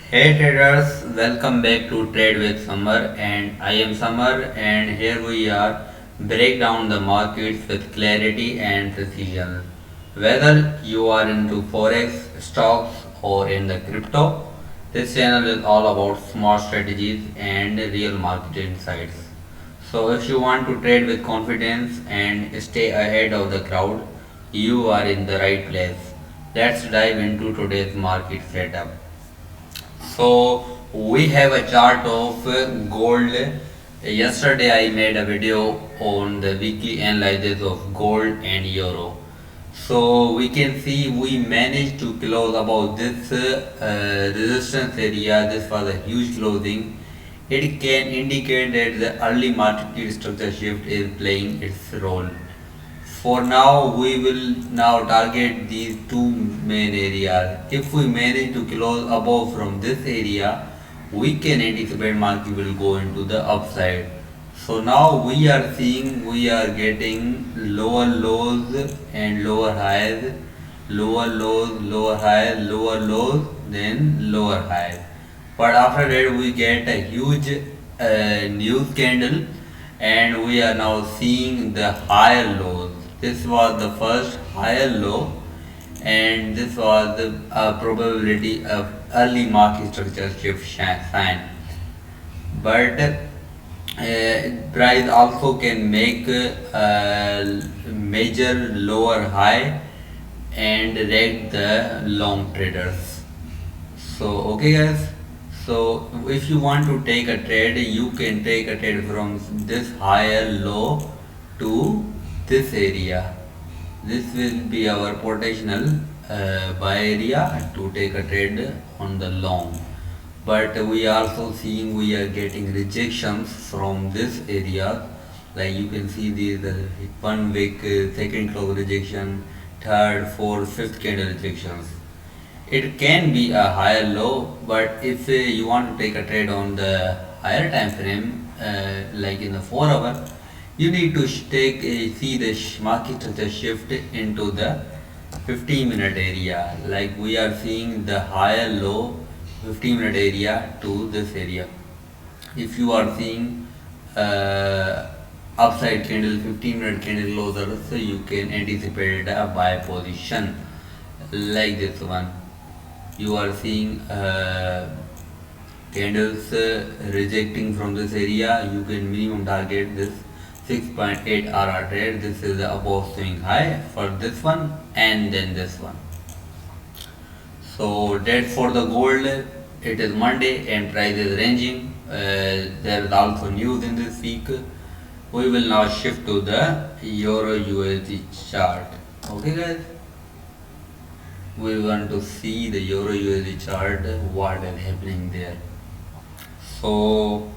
Hey traders, welcome back to Trade with Summer and I am Summer and here we are break down the markets with clarity and precision. Whether you are into forex, stocks or in the crypto, this channel is all about smart strategies and real market insights. So if you want to trade with confidence and stay ahead of the crowd, you are in the right place. Let's dive into today's market setup. So we have a chart of gold. Yesterday I made a video on the weekly analysis of gold and euro. So we can see we managed to close about this resistance area. This was a huge closing. It can indicate that the early market structure shift is playing its role. For now, we will now target these two main areas. If we manage to close above from this area, we can anticipate market will go into the upside. So now we are seeing we are getting lower lows and lower highs, lower lows, lower highs, lower lows, then lower highs. But after that we get a huge news candle and we are now seeing the higher lows. This was the first higher low and this was the probability of early market structure shift sign. But price also can make major lower high and wreck the long traders. So okay guys, so if you want to take a trade, you can take a trade from this higher low to this area. This will be our potential buy area to take a trade on the long. But we are also seeing we are getting rejections from this area. Like you can see these 1 week, second close rejection, third, fourth, fifth candle rejections. It can be a higher low, but if you want to take a trade on the higher time frame, like in the 4 hour, you need to take see the market structure shift into the 15-minute area. Like we are seeing the higher low 15-minute area to this area. If you are seeing upside candle 15-minute candle closer, so you can anticipate a buy position like this one. You are seeing candles rejecting from this area. You can minimum target this 6.8 RR trade. This is the above swing high for this one and then this one. So that's for the gold. It is Monday and price is ranging. There is also news in this week. We will now shift to the Euro USD chart. Okay guys, we want to see the Euro USD chart, what is happening there. So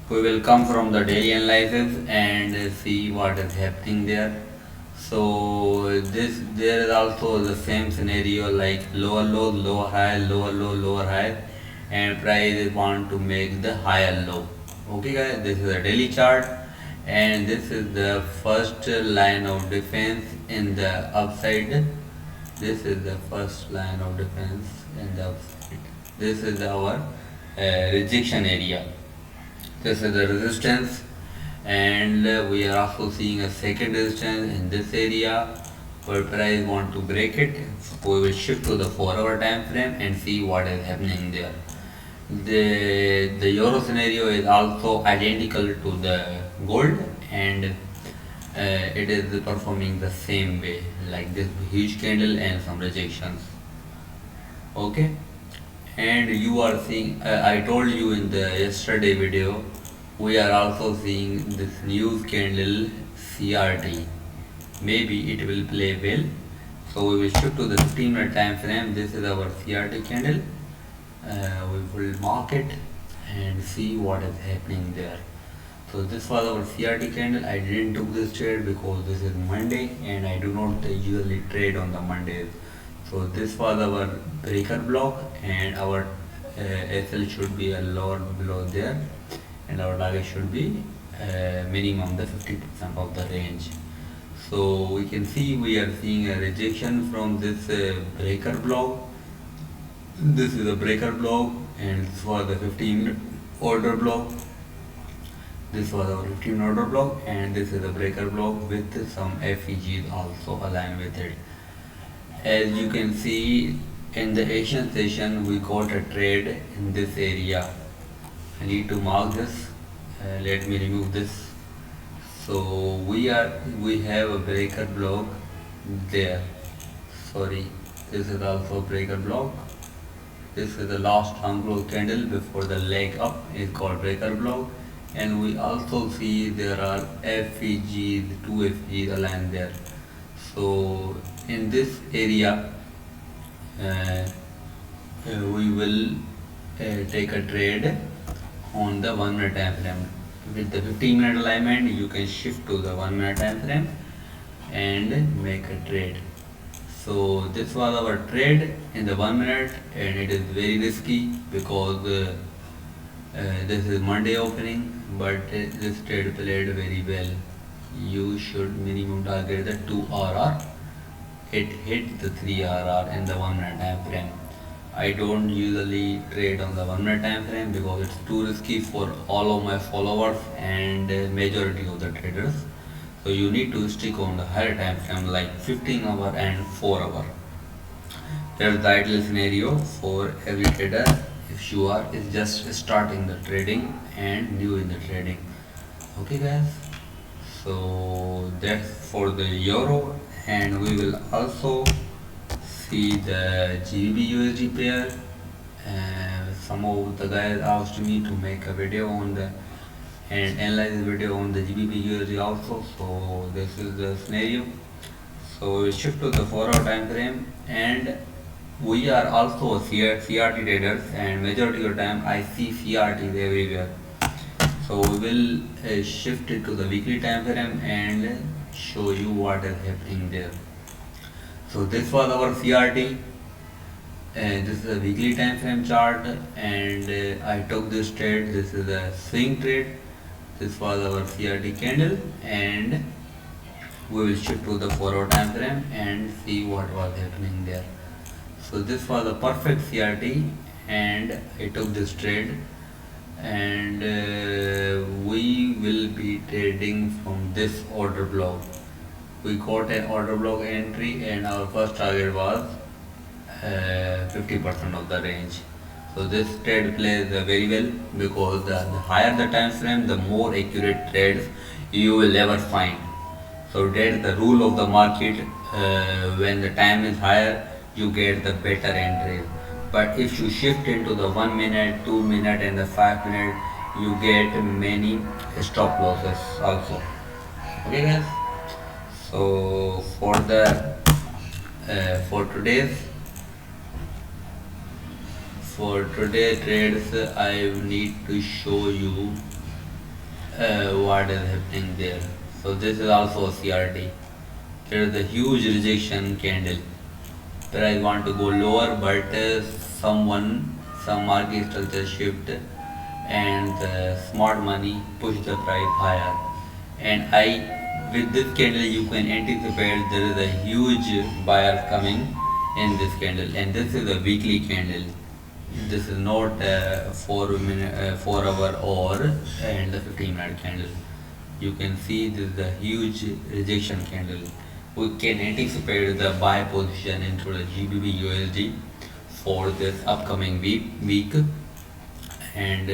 we will come from the daily analysis and see what is happening there. So this there is also the same scenario like lower low, lower high, lower low, lower high, and price want to make the higher low. Okay guys, this is a daily chart and this is the first line of defense in the upside. This is the first line of defense in the upside. This is our rejection area. This is the resistance and we are also seeing a second resistance in this area where price want to break it. So we will shift to the 4 hour time frame and see what is happening there. The euro scenario is also identical to the gold and it is performing the same way, like this huge candle and some rejections. Okay, and you are seeing I told you in the yesterday video we are also seeing this news candle CRT. Maybe it will play well. So we will shift to the 15-minute time frame. This is our CRT candle. We will mark it and see what is happening there. So this was our CRT candle. I didn't do this trade because this is Monday and I do not usually trade on the Mondays. So this was our breaker block and our SL should be a lower below there and our target should be minimum the 50% of the range. So we can see we are seeing a rejection from this breaker block This is a breaker block, and this was the 15-minute order block. This was our 15 order block, and this is a breaker block with some FEGs also aligned with it. As you can see in the Asian session, we got a trade in this area. I need to mark this. Let me remove this. So we have a breaker block there. Sorry, this is also a breaker block. This is the last angular candle before the leg up is called breaker block, and we also see there are FEGs, two FEGs aligned there. So in this area, we will take a trade on the 1 minute time frame. With the 15-minute alignment, you can shift to the 1 minute time frame and make a trade. So this was our trade in the 1 minute, and it is very risky because this is Monday opening, but this trade played very well. You should minimum target the 2 RR. It hit the 3 RR in the 1 minute time frame. I don't usually trade on the 1 minute time frame because it's too risky for all of my followers and majority of the traders. So you need to stick on the higher time frame like 15 hour and 4 hour. There's the ideal scenario for every trader if you are is just starting the trading and new in the trading. Okay guys, so that's for the euro, and we will also see the GBP USD pair. Some of the guys asked me to make a video on the and analyze the video on the GBP USD also. So this is the scenario. So we shift to the 4-hour time frame, and we are also CRT traders, and majority of the time I see CRTs everywhere. So we will shift it to the weekly time frame and show you what is happening there. So this was our CRT, and this is a weekly time frame chart, and I took this trade. This is a swing trade. This was our CRT candle, and we will shift to the 4-hour time frame and see what was happening there. So this was a perfect CRT, and I took this trade, and we will be trading from this order block. We got an order block entry, and our first target was 50% of the range. So this trade plays very well because the higher the time frame, the more accurate trades you will ever find. So that's the rule of the market. When the time is higher, you get the better entries. But if you shift into the 1 minute, 2 minute, and the 5 minute, you get many stop losses also. Okay guys. So for the for today trades, I need to show you what is happening there. So this is also a CRT. There is a huge rejection candle where I want to go lower, but some market structure shift and the smart money push the price higher. And with this candle you can anticipate there is a huge buyer coming in this candle, and this is a weekly candle. This is not a 4 hour or and the 15-minute candle. You can see this is a huge rejection candle. We can anticipate the buy position into the GBP USD for this upcoming week, and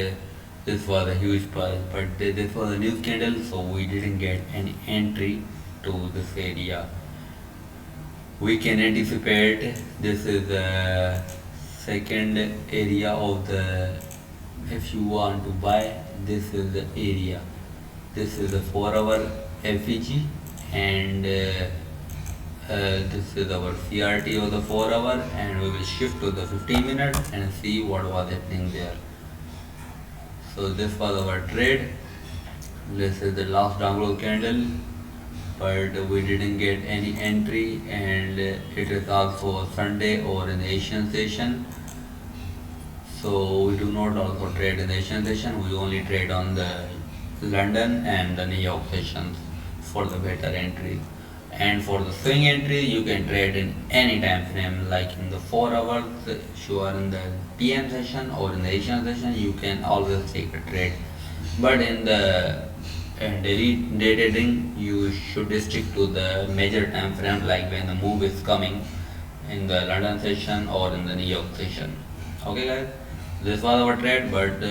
this was a huge price, but this was a new candle, so we didn't get any entry to this area. We can anticipate this is the second area of the, if you want to buy, this is the area. This is the 4-hour FEG, and this is our CRT of the 4-hour, and we will shift to the 15 minutes and see what was happening there. So this was our trade. This is the last downward candle, but we didn't get any entry, and it is also a Sunday or an Asian session. So we do not also trade in the Asian session. We only trade on the London and the New York sessions for the better entry. And for the swing entry, you can trade in any time frame, like in the 4 hours, if you are in the PM session or in the Asian session, you can always take a trade. But in the daily day trading, you should stick to the major time frame, like when the move is coming in the London session or in the New York session. Okay, guys, this was our trade, but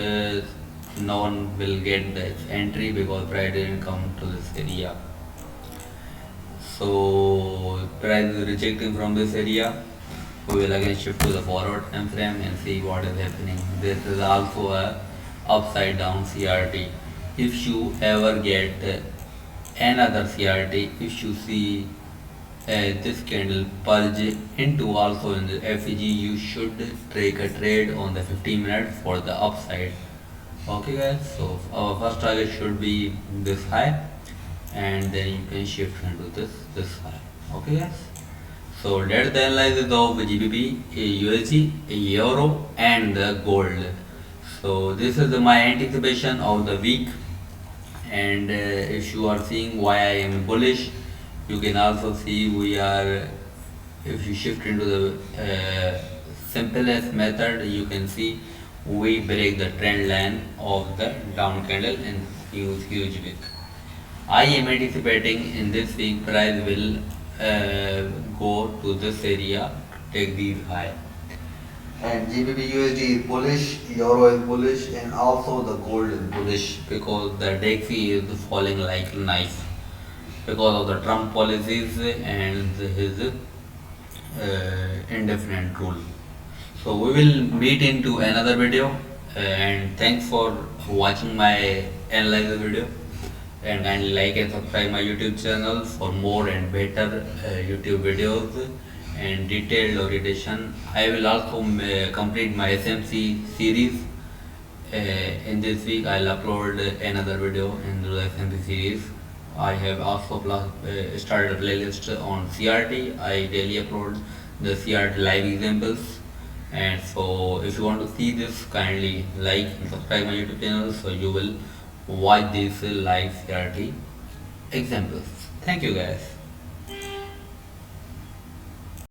no one will get this entry because price didn't come to this area. So price is rejecting from this area. We will again shift to the forward time frame and see what is happening. This is also a upside down CRT. If you ever get another CRT, if you see this candle purge into also in the FEG, you should take a trade on the 15 minutes for the upside. Okay guys, so our first target should be this high, and then you can shift into this high. Okay guys, so that's the analysis of GBP, USD, Euro and the gold. So this is my anticipation of the week, and if you are seeing why I am bullish, you can also see we are, if you shift into the simplest method, you can see we break the trend line of the down candle in huge wick. I am anticipating in this week price will go to this area to take these high. And GBP USD is bullish, Euro is bullish, and also the gold is bullish because the DXY is falling like a knife because of the Trump policies and his indefinite rule. So we will meet into another video, and thanks for watching my analysis video, and kindly like and subscribe my YouTube channel for more and better YouTube videos and detailed orientation. I will also complete my SMC series. In this week I'll upload another video in the SMC series. I have also started a playlist on CRT. I daily upload the CRT live examples, and so if you want to see this, kindly like and subscribe my YouTube channel so you will watch these live CRT examples. Thank you guys.